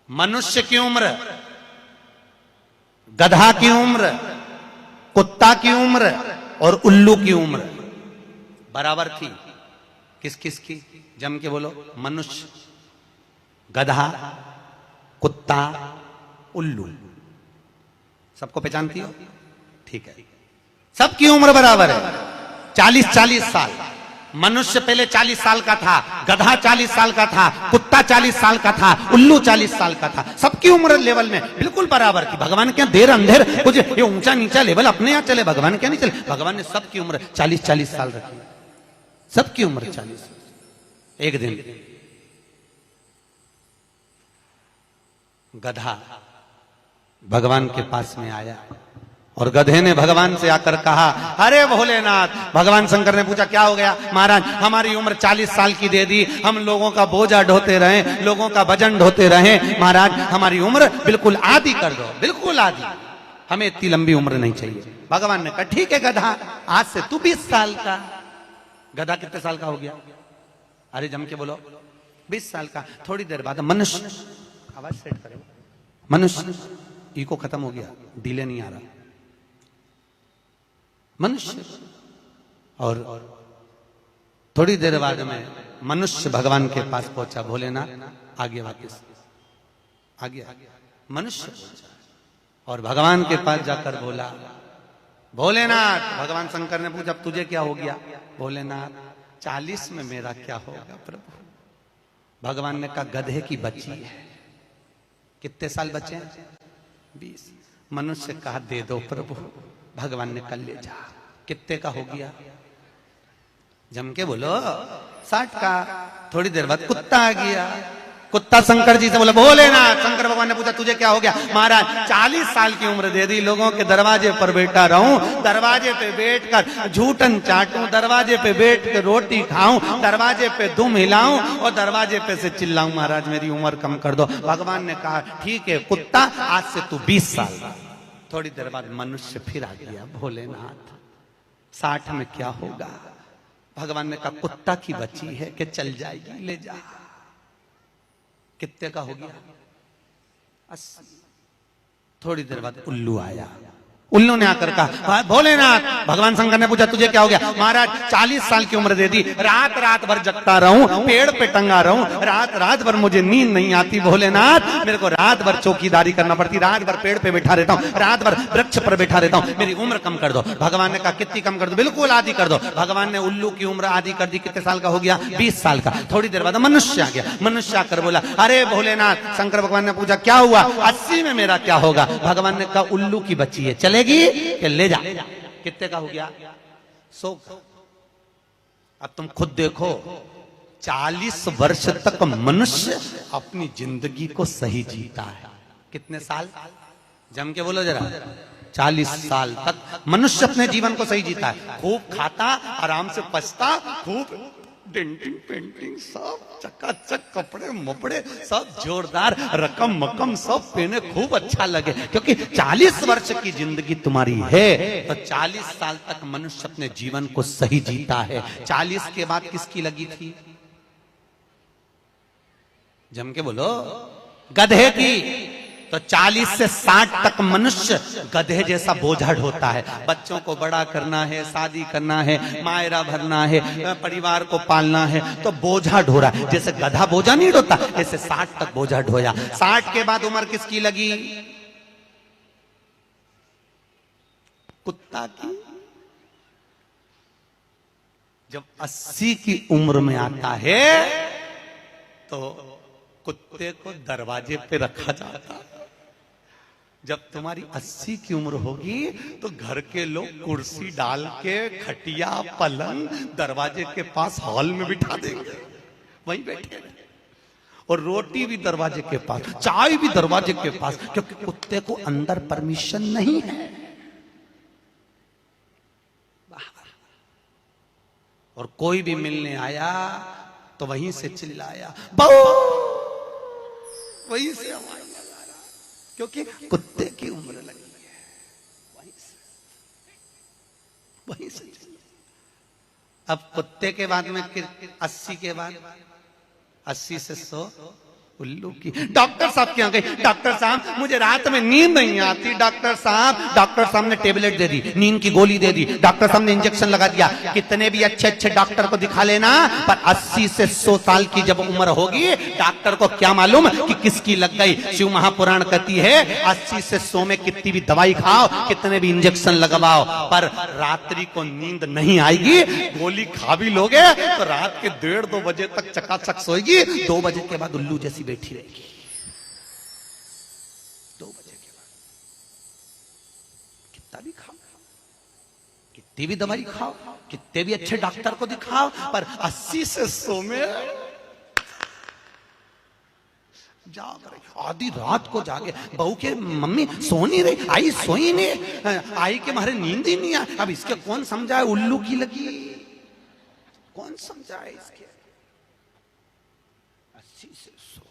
मनुष्य की उम्र, गधा की उम्र, कुत्ता की उम्र और उल्लू की उम्र बराबर थी। किस किस की? जम के बोलो। मनुष्य, गधा, कुत्ता, उल्लू। सबको पहचानती हो? ठीक है, सबकी उम्र बराबर है, 40-40 साल। मनुष्य पहले 40 साल का था, गधा 40 साल का था, कुत्ता 40 साल का था, उल्लू 40 साल का था। सबकी उम्र लेवल में बिल्कुल बराबर थी। भगवान क्या देर अंधेर कुछ ये ऊंचा नीचा लेवल अपने यहां चले, भगवान क्या नहीं चले। भगवान ने सबकी उम्र 40-40 साल रखी, सबकी उम्र 40। एक दिन गधा भगवान के पास में आया और गधे ने भगवान से आकर कहा, अरे भोलेनाथ। भगवान शंकर ने पूछा, क्या हो गया? महाराज, हमारी उम्र 40 साल की दे दी, हम लोगों का बोझा ढोते रहे, लोगों का वजन ढोते रहे, महाराज हमारी उम्र बिल्कुल आधी कर दो, बिल्कुल आधी, हमें इतनी लंबी उम्र नहीं चाहिए। भगवान ने कहा, ठीक है गधा, आज से तू 20 साल का। गधा कितने साल का हो गया? अरे जम के बोलो, 20 साल का। थोड़ी देर बाद मनुष्य, आवाज सेट करो, मनुष्य इको खत्म हो गया, डिले नहीं आ रहा, मनुष्य। और थोड़ी देर बाद में मनुष्य भगवान के पास पहुंचा। भोलेनाथ आगे वापस आ गया मनुष्य और भगवान के पास जाकर बोला, भोलेनाथ। भगवान शंकर ने पूछा, तुझे क्या हो गया? भोलेनाथ 40 में मेरा क्या होगा प्रभु? भगवान ने कहा, गधे की बच्ची है। कितने साल बचे? 20। मनुष्य कहा, दे दो प्रभु। भगवान ने कल ले जा। कितने का हो गया? जम के बोलो, 60 का। थोड़ी देर बाद कुत्ता आ गया। कुत्ता शंकर जी से बोला, भोलेनाथ। शंकर भगवान ने पूछा, तुझे क्या हो गया? महाराज 40 साल की उम्र दे दी, लोगों के दरवाजे पर बैठा रहूं, दरवाजे पे बैठकर झूठन चाटूं, दरवाजे पे बैठ के रोटी खाऊं, दरवाजे पे दुम हिलाऊं और दरवाजे पे से चिल्लाऊं, महाराज मेरी उम्र कम कर दो। भगवान ने कहा, ठीक है कुत्ता, आज से तू 20 साल का। थोड़ी देर बाद मनुष्य फिर आ गया। भोलेनाथ 60 में क्या होगा? भगवान ने कहा, कुत्ता की बच्ची है कि चल जाएगी, ले जा। कितने का हो गया? 80। थोड़ी देर बाद उल्लू आया। उल्लू ने आकर कहा, भोलेनाथ। भगवान शंकर ने पूछा, तुझे क्या हो गया? महाराज 40 साल की उम्र दे दी, रात रात भर जगता रहूं, पेड़ पे टंगा रहूं, रात रात भर मुझे नींद नहीं आती। भोलेनाथ मेरे को रात भर चौकीदारी करना पड़ती, रात भर पेड़ पे बैठा रहता हूं, रात भर वृक्ष पर बैठा रहता हूं, मेरी उम्र कम कर दो। भगवान ने कहा, कितनी कम कर दो? बिल्कुल आधी कर दो। भगवान ने उल्लू की उम्र आधी कर दी। कितने साल का हो गया? 20 साल का। थोड़ी देर बाद मनुष्य आ गया। मनुष्य आकर बोला, अरे भोलेनाथ। शंकर भगवान ने पूछा, क्या हुआ? 80 में मेरा क्या होगा? भगवान ने कहा, उल्लू की बच्ची है, चलेगी कि ले जा। कितने का हो गया? 100। अब तुम खुद देखो, 40 वर्ष तक मनुष्य अपनी जिंदगी को सही जीता है। कितने साल? जम के बोलो जरा। 40 साल तक मनुष्य अपने जीवन को सही जीता है। खूब खाता, आराम से पछता, खूब डेंटिंग पेंटिंग, सब चकाचक, कपड़े मपड़े सब जोरदार, रकम मकम सब पहने, खूब अच्छा लगे, क्योंकि 40 वर्ष की जिंदगी तुम्हारी है। तो 40 साल तक मनुष्य अपने जीवन को सही जीता है। 40 के बाद किसकी लगी थी? जम के बोलो, गधे की। तो 40 से 60 तक मनुष्य गधे जैसा बोझा ढोता है। बच्चों को बड़ा करना है, शादी करना है, मायरा भरना है, परिवार को पालना है, तो बोझा ढो रहा है। जैसे गधा बोझा नहीं ढोता, ऐसे 60 तक बोझा ढोया। 60 के बाद उम्र किसकी लगी? कुत्ता की। जब 80 की उम्र में आता है तो कुत्ते को दरवाजे पे रखा जाता। जब तुम्हारी 80 की उम्र होगी तो घर के लोग कुर्सी डाल के, खटिया पलंग दरवाजे के पास हॉल में बिठा देंगे, वहीं बैठे, और रोटी भी दरवाजे के पास, चाय भी दरवाजे के पास, क्योंकि कुत्ते को अंदर परमिशन नहीं है। और कोई भी मिलने आया तो वहीं से चिल्लाया, बहु, वहीं से आवाज लगा रहा, क्योंकि कुत्ते की उम्र लगी है। वहीं से अब कुत्ते के बाद में 80 के बाद 80 से 100 उल्लू की। डॉक्टर साहब क्या गई, डॉक्टर साहब मुझे रात में नींद नहीं आती, डॉक्टर साहब ने टेबलेट दे दी, नींद की गोली दे दी, डॉक्टर साहब ने इंजेक्शन लगा दिया। कितने भी अच्छे अच्छे डॉक्टर को दिखा लेना, पर 80 से 100 साल की जब उम्र होगी, डॉक्टर को क्या मालूम कि किसकी लग गई। शिव महापुराण कहती है 80 से 100 में कितनी भी दवाई खाओ, कितने भी इंजेक्शन लगवाओ, पर रात्रि को नींद नहीं आएगी। गोली खा भी लोगे तो रात के 1:30-2 बजे तक चकाचक सोएगी, 2 बजे के बाद उल्लू जैसी बैठी रहेगी। 2 बजे के बाद कितना भी खाओ, कितनी भी दवाई खाओ, कितने भी अच्छे डॉक्टर को दिखाओ, पर 80 से 100 में जाग रही। आधी रात को जागे, बहू के मम्मी सो नहीं रही, आई सोई नहीं, आई के मारे नींद ही नहीं आए। अब इसके कौन समझाए, उल्लू की लगी, कौन समझाए इसके। 80 से 100